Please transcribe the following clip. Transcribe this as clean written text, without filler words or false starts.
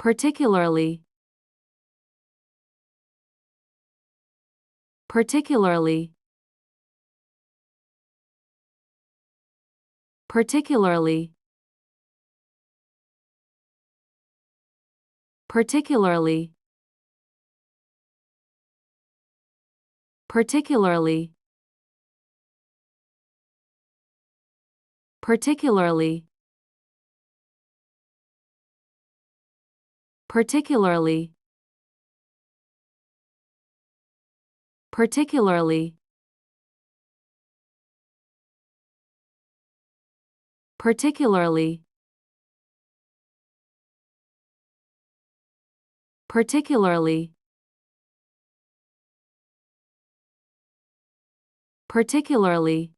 particularly, particularly, particularly, particularly, particularly, particularly, particularly, particularly, particularly, particularly, particularly,